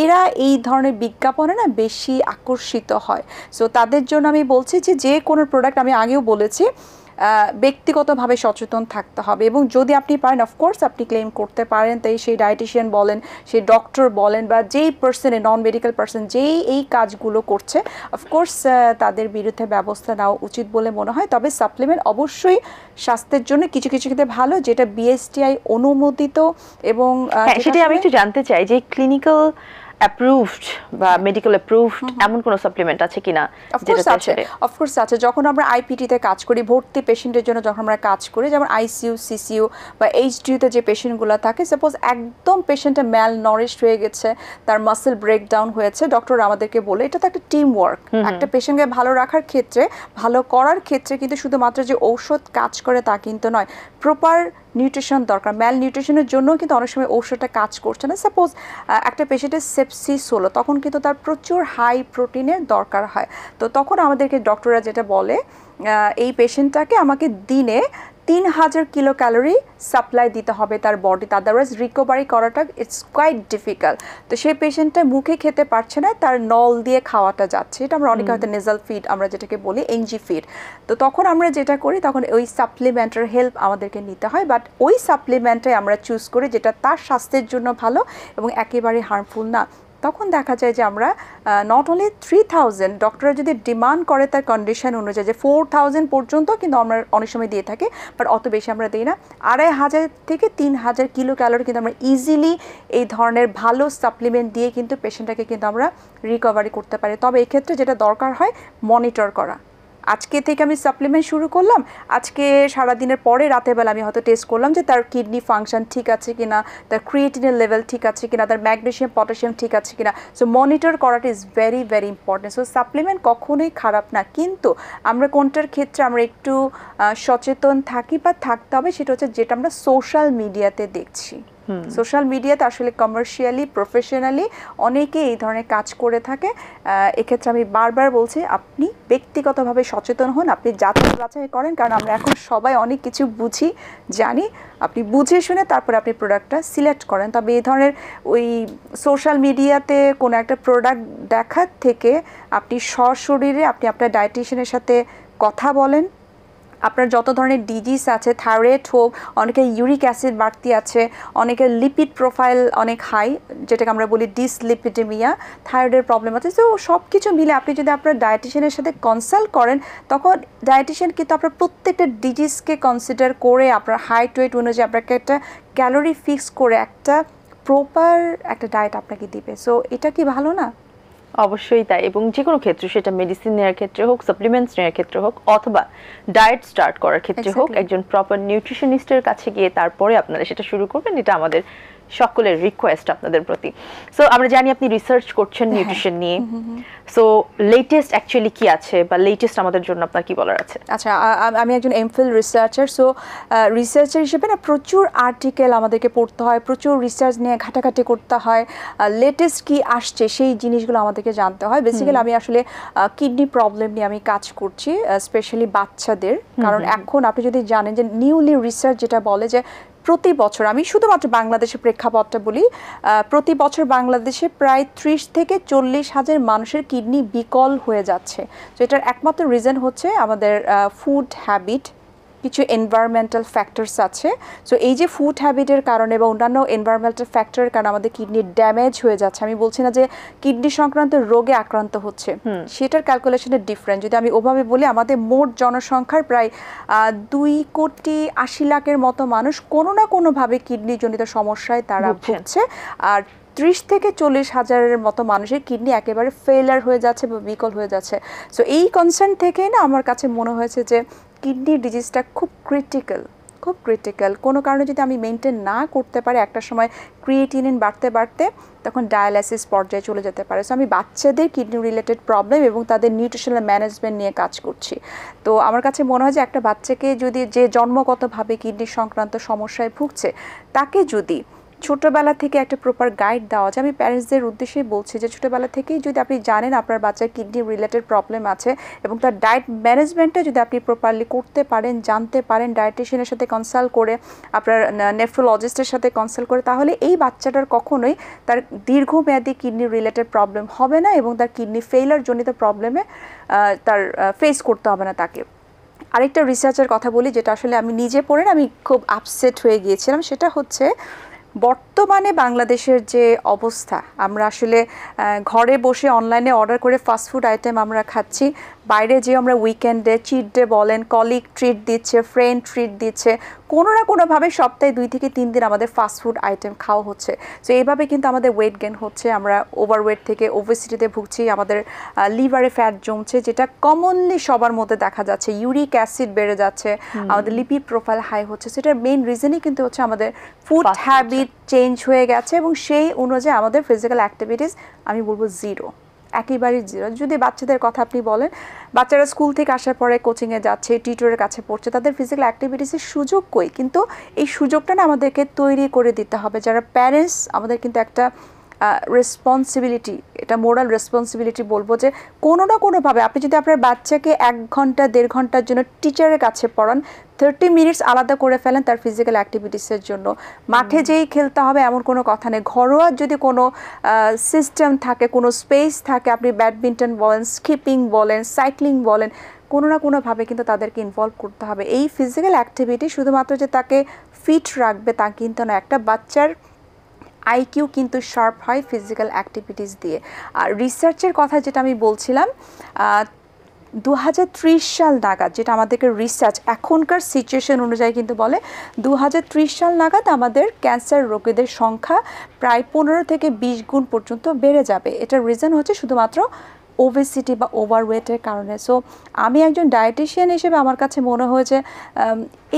এরা এই ধরনের বিজ্ঞাপনে না বেশি আকর্ষিত হয়। সো তাদের জন্য আমি বলছি যে কোনো প্রোডাক্ট, আমি আগেও বলেছি, ব্যক্তিগতভাবে সচেতন থাকতে হবে। এবং যদি আপনি পারেন, অফকোর্স আপনি ক্লেম করতে পারেন, তাই সেই ডায়েটিশিয়ান বলেন, সেই ডক্টর বলেন, বা যেই পার্সনে, নন মেডিকেল পার্সন যেই এই কাজগুলো করছে, অফকোর্স তাদের বিরুদ্ধে ব্যবস্থা নেওয়া উচিত বলে মনে হয়। তবে সাপ্লিমেন্ট অবশ্যই স্বাস্থ্যের জন্য কিছু কিছু ক্ষেত্রে ভালো, যেটা বিএসটিআই অনুমোদিত। এবং সেটাই আমি একটু জানতে চাই যে ক্লিনিক্যাল অ্যাপ্রুভড বা মেডিকেল অ্যাপ্রুভড এমন কোন সাপ্লিমেন্ট আছে কিনা? অফকোর্স আছে। যখন আমরা আইপিটিতে কাজ করি, ভর্তি পেশেন্টের জন্য যখন আমরা কাজ করি, যেমন আইসিইউ, সিসিইউ বা এইচডিইউতে যে পেশেন্টগুলো থাকে, সাপোজ একদম পেশেন্টটা ম্যাল নরিশড হয়ে গেছে, তার মাসেল ব্রেকডাউন হয়েছে, ডক্টর আমাদেরকে বলে এটা তো একটা টিম ওয়ার্ক। একটা পেশেন্টকে ভালো রাখার ক্ষেত্রে, ভালো করার ক্ষেত্রে কিন্তু শুধুমাত্র যে ঔষধ কাজ করে তা কিন্তু নয়, প্রপার নিউট্রিশন দরকার। ম্যাল নিউট্রিশনের জন্য কিন্তু অনেক সময় ঔষধটা কাজ করছে না। সাপোজ একটা পেশেন্টের সেপসিস হলো, তখন কিন্তু তার প্রচুর হাই প্রোটিনের দরকার হয়। তো তখন আমাদেরকে ডক্টররা যেটা বলে, এই পেশেন্টটাকে আমাকে দিনে 3000 কিলো ক্যালোরি সাপ্লাই দিতে হবে তার বডিতে, আদারওয়াইজ রিকভারি করাটা ইটস কোয়াইট ডিফিকাল্ট। তো সেই পেশেন্টটা মুখে খেতে পারছে না, তার নল দিয়ে খাওয়াটা যাচ্ছে। এটা আমরা অনেকে হয়তো নেজাল ফিড আমরা যেটাকে বলি, এনজি ফিড। তো তখন আমরা যেটা করি, তখন ওই সাপ্লিমেন্টের হেল্প আমাদেরকে নিতে হয়, বাট ওই সাপ্লিমেন্টে আমরা চুজ করি যেটা তার স্বাস্থ্যের জন্য ভালো এবং একেবারে হার্মফুল না। তখন দেখা যায় যে আমরা নট অনলি 3000, ডক্টররা যদি ডিমান্ড করে তার কন্ডিশন অনুযায়ী যে 4000 পর্যন্ত কিন্তু আমরা অনেক সময় দিয়ে থাকি, বাট অত বেশি আমরা দিই না। 2500 থেকে 3000 কিলো ক্যালোরি কিন্তু আমরা ইজিলি এই ধরনের ভালো সাপ্লিমেন্ট দিয়ে কিন্তু পেশেন্টটাকে কিন্তু আমরা রিকভারি করতে পারি। তবে এক্ষেত্রে যেটা দরকার হয়, মনিটর করা। আজকে থেকে আমি সাপ্লিমেন্ট শুরু করলাম, আজকে সারাদিনের পরে রাতের বেলা আমি হয়তো টেস্ট করলাম যে তার কিডনি ফাংশন ঠিক আছে কিনা, তার ক্রিয়েটিনের লেভেল ঠিক আছে কিনা, তার ম্যাগনেসিয়াম পটাশিয়াম ঠিক আছে কিনা। সো মনিটর করাটা is very very important. So supplement কখনোই খারাপ না, কিন্তু আমরা কোনটার ক্ষেত্রে আমরা একটু সচেতন থাকি বা থাকতে হবে, সেটা হচ্ছে যেটা আমরা সোশ্যাল মিডিয়াতে দেখছি। সোশ্যাল মিডিয়াতে আসলে কমার্শিয়ালি, প্রফেশনালি অনেকে এই ধরনের কাজ করে থাকে। এক্ষেত্রে আমি বারবার বলছি, আপনি ব্যক্তিগতভাবে সচেতন হন, আপনি যাচাই বাছাই করেন, কারণ আমরা এখন সবাই অনেক কিছু বুঝি, জানি। আপনি বুঝে শুনে তারপরে আপনি প্রোডাক্টটা সিলেক্ট করেন। তবে এই ধরনের ওই সোশ্যাল মিডিয়াতে কোনো একটা প্রোডাক্ট দেখার থেকে আপনি সশরীরে আপনি আপনার ডায়েটিশিয়ানের সাথে কথা বলেন। আপনার যত ধরনের ডিজিজ আছে, থাইরয়েড হোক, অনেকের ইউরিক অ্যাসিড বাড়তি আছে, অনেকের লিপিড প্রোফাইল অনেক হাই, যেটাকে আমরা বলি ডিসলিপিডেমিয়া, থাইরয়েডের প্রবলেম আছে। তো সব কিছু মিলে আপনি যদি আপনার ডায়েটিশিয়ানের সাথে কনসাল্ট করেন, তখন ডায়েটিশিয়ান কিন্তু আপনার প্রত্যেকটা ডিজিজকে কনসিডার করে আপনার হাইট ওয়েট অনুযায়ী আপনাকে একটা ক্যালোরি ফিক্স করে একটা প্রপার একটা ডায়েট আপনাকে দিবে। সো এটা কি ভালো না? অবশ্যই তাই। এবং যে কোনো ক্ষেত্রে, সেটা মেডিসিন নেওয়ার ক্ষেত্রে হোক, সাপ্লিমেন্টস নেওয়ার ক্ষেত্রে হোক, অথবা ডায়েট স্টার্ট করার ক্ষেত্রে হোক, একজন প্রপার নিউট্রিশনিস্টের কাছে গিয়ে তারপরে আপনারা সেটা শুরু করবেন, এটা আমাদের সকলের রিকোয়েস্ট আপনাদের প্রতি। সো আমরা জানি আপনি রিসার্চ করছেন নিউট্রিশন নিয়ে, সো লেটেস্ট অ্যাকচুয়ালি কি আছে বা লেটেস্ট আমাদের জন্য আপনার কি বলার আছে? আচ্ছা, আমি একজন এমফিল রিসার্চার। সো রিসার্চার হিসেবে না প্রচুর আর্টিকেল আমাদেরকে পড়তে হয়, প্রচুর রিসার্চ নিয়ে ঘাটাঘাটি করতে হয়, লেটেস্ট কি আসছে সেই জিনিসগুলো আমাদেরকে জানতে হয়। বেসিক্যালি আমি আসলে কিডনি প্রবলেম নিয়ে আমি কাজ করছি, স্পেশালি বাচ্চাদের। কারণ এখন আপনি যদি জানেন যে নিউলি রিসার্চ যেটা বলে যে প্রতি বছর, আমি শুধুমাত্র বাংলাদেশের প্রেক্ষাপটটা বলি, প্রতি বছর বাংলাদেশে প্রায় 30 থেকে 40 হাজার মানুষের কিডনি বিকল হয়ে যাচ্ছে। তো এটার একমাত্র রিজন হচ্ছে আমাদের ফুড হ্যাবিট, কিছু এনভায়রনমেন্টাল ফ্যাক্টরস আছে। সো এই যে ফুড হ্যাবিটের কারণে বা অন্যান্য এনভায়রনমেন্টাল ফ্যাক্টরের কারণে আমাদের কিডনি ড্যামেজ হয়ে যাচ্ছে। আমি বলছি না যে কিডনি সংক্রান্ত রোগে আক্রান্ত হচ্ছে, সেটার ক্যালকুলেশনের ডিফারেন্ট। যদি আমি ওভাবে বলি, আমাদের মোট জনসংখ্যার প্রায় 2,80,00,000-এর মতো মানুষ কোনো না কোনোভাবে কিডনিজনিত সমস্যায় তারা ভুগছে, আর 30 থেকে 40 হাজারের মতো মানুষের কিডনি একেবারে ফেইলার হয়ে যাচ্ছে বা বিকল হয়ে যাচ্ছে। সো এই কনসার্ন থেকেই না আমার কাছে মনে হয়েছে যে কিডনি ডিজিজটা খুব ক্রিটিক্যাল। কোনো কারণে যদি আমি মেনটেন না করতে পারি, একটা সময় ক্রিয়েটিনিন বাড়তে বাড়তে তখন ডায়ালাইসিস পর্যায়ে চলে যেতে পারে। সো আমি বাচ্চাদের কিডনি রিলেটেড প্রবলেম এবং তাদের নিউট্রিশনাল ম্যানেজমেন্ট নিয়ে কাজ করছি। তো আমার কাছে মনে হয় যে একটা বাচ্চাকে যদি, যে জন্মগতভাবে কিডনি সংক্রান্ত সমস্যায় ভুগছে, তাকে যদি ছোটোবেলা থেকে একটা প্রপার গাইড দেওয়া যায়, আমি প্যারেন্টসদের উদ্দেশ্যেই বলছি যে ছোটোবেলা থেকেই যদি আপনি জানেন আপনার বাচ্চার কিডনি রিলেটেড প্রবলেম আছে এবং তার ডায়েট ম্যানেজমেন্টটা যদি আপনি প্রপারলি করতে পারেন, জানতে পারেন, ডায়েটিশিয়ানের সাথে কনসাল্ট করে, আপনার নেফ্রোলজিস্টের সাথে কনসাল্ট করে, তাহলে এই বাচ্চাটার কখনোই তার দীর্ঘমেয়াদী কিডনি রিলেটেড প্রবলেম হবে না এবং তার কিডনি ফেইলার জনিত প্রবলেমে তার ফেস করতে হবে না তাকে। আরেকটা রিসার্চের কথা বলি, যেটা আসলে আমি নিজে পড়ে আমি খুব আপসেট হয়ে গিয়েছিলাম। সেটা হচ্ছে বর্তমানে বাংলাদেশের যে অবস্থা, আমরা আসলে ঘরে বসে অনলাইনে অর্ডার করে ফাস্টফুড আইটেম আমরা খাচ্ছি, বাইরে যে আমরা উইকেন্ডে চিট ডে বলেন, কলিগ ট্রিট দিচ্ছে, ফ্রেন্ড ট্রিট দিচ্ছে, কোনো না কোনোভাবে সপ্তাহে 2 থেকে 3 দিন আমাদের ফাস্টফুড আইটেম খাওয়া হচ্ছে। সো এইভাবে কিন্তু আমাদের ওয়েট গেইন হচ্ছে, আমরা ওভারওয়েট থেকে ওবেসিটিতে ভুগছি, আমাদের লিভারে ফ্যাট জমছে, যেটা কমনলি সবার মধ্যে দেখা যাচ্ছে, ইউরিক অ্যাসিড বেড়ে যাচ্ছে, আমাদের লিপিড প্রোফাইল হাই হচ্ছে। সেটার মেইন রিজনই কিন্তু হচ্ছে আমাদের ফুড হ্যাবিট চেঞ্জ হয়ে গেছে এবং সেই অনুযায়ী আমাদের ফিজিক্যাল অ্যাক্টিভিটিস আমি বলবো জিরো, একেবারেই জিরো। যদি বাচ্চাদের কথা আপনি বলেন, বাচ্চারা স্কুল থেকে আসার পরে কোচিংয়ে যাচ্ছে, টিচারের কাছে পড়ছে, তাদের ফিজিক্যাল অ্যাক্টিভিটিসের সুযোগ কই? কিন্তু এই সুযোগটা না আমাদেরকে তৈরি করে দিতে হবে। যারা প্যারেন্টস, আমাদের কিন্তু একটা রেসপন্সিবিলিটি, এটা মোরাল রেসপন্সিবিলিটি বলবো, যে কোনো না কোনোভাবে আপনি যদি আপনার বাচ্চাকে 1 ঘন্টা 1.5 ঘন্টার জন্য টিচারের কাছে পড়ান, 30 মিনিটস আলাদা করে ফেলেন তার ফিজিক্যাল অ্যাক্টিভিটিসের জন্য। মাঠে যেই খেলতে হবে এমন কোনো কথা নেই, ঘরোয়া যদি কোনো সিস্টেম থাকে, কোনো স্পেস থাকে, আপনি ব্যাডমিন্টন বলেন, স্কিপিং বলেন, সাইক্লিং বলেন, কোনো না কোনোভাবে কিন্তু তাদেরকে ইনভলভ করতে হবে। এই ফিজিক্যাল অ্যাক্টিভিটি শুধুমাত্র যে তাকে ফিট রাখবে তা কিন্তু না, একটা বাচ্চার আইকিউ কিন্তু শার্প হয় ফিজিক্যাল অ্যাক্টিভিটিস দিয়ে। আর রিসার্চের কথা যেটা আমি বলছিলাম, 2030 সাল নাগাদ, যেটা আমাদেরকে রিসার্চ এখনকার সিচুয়েশন অনুযায়ী কিন্তু বলে, 2030 সাল নাগাদ আমাদের ক্যান্সার রোগীদের সংখ্যা প্রায় 15 থেকে 20 গুণ পর্যন্ত বেড়ে যাবে। এটার রিজন হচ্ছে শুধুমাত্র ওবেসিটি বা ওভারওয়েটের কারণে। সো আমি একজন ডায়েটিশিয়ান হিসেবে আমার কাছে মনে হয় যে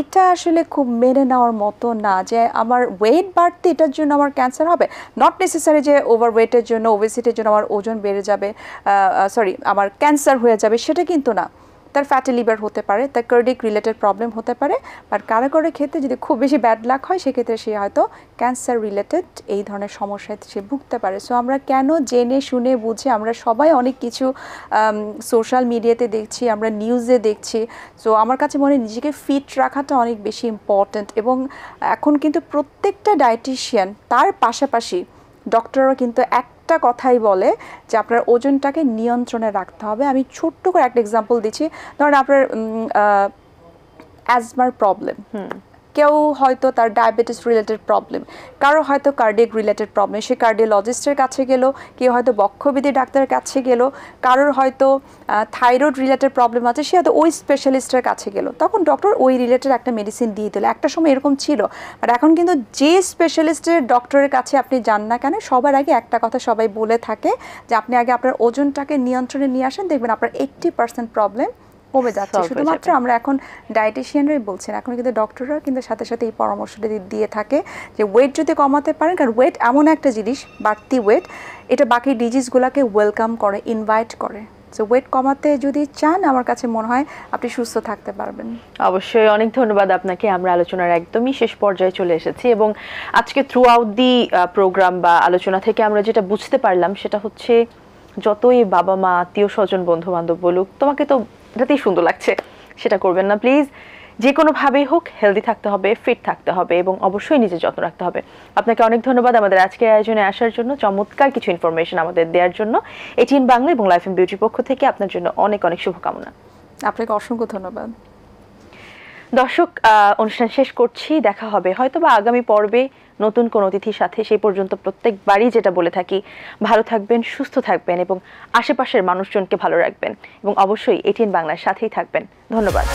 এটা আসলে খুব মেনে নেওয়ার মতো না, যে আমার ওয়েট বাড়তে এটার জন্য আমার ক্যান্সার হবে। নট নেসেসারি যে ওভারওয়েটের জন্য, ওবেসিটির জন্য আমার ওজন বেড়ে যাবে, আমার ক্যান্সার হয়ে যাবে, সেটা কিন্তু না। তার ফ্যাটি লিভার হতে পারে, তার কার্ডিক রিলেটেড প্রবলেম হতে পারে, বাট কারো কারো ক্ষেত্রে যদি খুব বেশি ব্যাড লাক হয়, সেক্ষেত্রে সে হয়তো ক্যান্সার রিলেটেড এই ধরনের সমস্যায় সে ভুগতে পারে। সো আমরা কেন জেনে শুনে বুঝে, আমরা সবাই অনেক কিছু সোশ্যাল মিডিয়াতে দেখছি, আমরা নিউজে দেখছি। সো আমার কাছে মনে হয় নিজেকে ফিট রাখাটা অনেক বেশি ইম্পর্ট্যান্ট। এবং এখন কিন্তু প্রত্যেকটা ডায়েটিশিয়ান, তার পাশাপাশি ডক্টররা কিন্তু একটা কথাই বলে যে আপনার ওজনটাকে নিয়ন্ত্রণে রাখতে হবে। আমি ছোট্ট করে একটা এক্সাম্পল দিচ্ছি। ধরেন আপনার অ্যাজমার প্রবলেম, কেউ হয়তো তার ডায়াবেটিস রিলেটেড প্রবলেম, কারো হয়তো কার্ডিয়াক রিলেটেড প্রবলেম, সে কার্ডিওলজিস্টের কাছে গেল, কেউ হয়তো বক্ষবিধি ডাক্তারের কাছে গেল, কারোর হয়তো থাইরয়েড রিলেটেড প্রবলেম আছে, সে হয়তো ওই স্পেশালিস্টের কাছে গেল, তখন ডক্টর ওই রিলেটেড একটা মেডিসিন দিয়ে দিল। একটা সময় এরকম ছিল, বাট এখন কিন্তু যে স্পেশালিস্টের ডক্টরের কাছে আপনি যান না কেন, সবার আগে একটা কথা সবাই বলে থাকে যে আপনি আগে আপনার ওজনটাকে নিয়ন্ত্রণে নিয়ে আসেন, দেখবেন আপনার 80% প্রবলেম কমে যাচ্ছে। solve হয়ে শুধুমাত্র যাবে। আমরা এখন ডায়েটিশিয়ানরাই বলছেন, এখন কিন্তু ডক্টররা কিন্তু সাথে সাথে এই পরামর্শটা দিয়ে থাকে যে ওয়েট যদি কমাতে পারেন, কারণ ওয়েট এমন একটা জিনিস, বাড়তি ওয়েট এটা বাকি ডিজিজগুলোকে ওয়েলকাম করে, ইনভাইট করে। সো ওয়েট কমাতে যদি চান, আমার কাছে মনে হয় আপনি সুস্থ থাকতে পারবেন। অবশ্যই, অনেক ধন্যবাদ আপনাকে। আমরা আলোচনার একদমই শেষ পর্যায়ে চলে এসেছি এবং আজকে থ্রু আউট দি প্রোগ্রাম বা আলোচনা থেকে আমরা যেটা বুঝতে পারলাম সেটা হচ্ছে, যতই বাবা মা আত্মীয় স্বজন বন্ধু বান্ধব বলুক তোমাকে তো এটাতেই সুন্দর লাগছে, সেটা করবেন না প্লিজ। যে কোনোভাবেই হোক হেলদি থাকতে হবে, ফিট থাকতে হবে এবং অবশ্যই নিজের যত্ন রাখতে হবে। আপনাকে অনেক ধন্যবাদ আমাদের আজকের আয়োজনে আসার জন্য, চমৎকার কিছু ইনফরমেশন আমাদের দেওয়ার জন্য। এটিএন বাংলা এবং লাইফ এন্ড বিউটির পক্ষ থেকে আপনার জন্য অনেক অনেক শুভকামনা। আপনাকে অসংখ্য ধন্যবাদ। দর্শক, অনুষ্ঠান শেষ করছি। দেখা হবে হয়তোবা আগামী পর্বে নতুন কোন অতিথির সাথে। সেই পর্যন্ত প্রত্যেকবারই যেটা বলে থাকি, ভালো থাকবেন, সুস্থ থাকবেন এবং আশেপাশের মানুষজনকে ভালো রাখবেন এবং অবশ্যই এটিএন বাংলার সাথেই থাকবেন। ধন্যবাদ।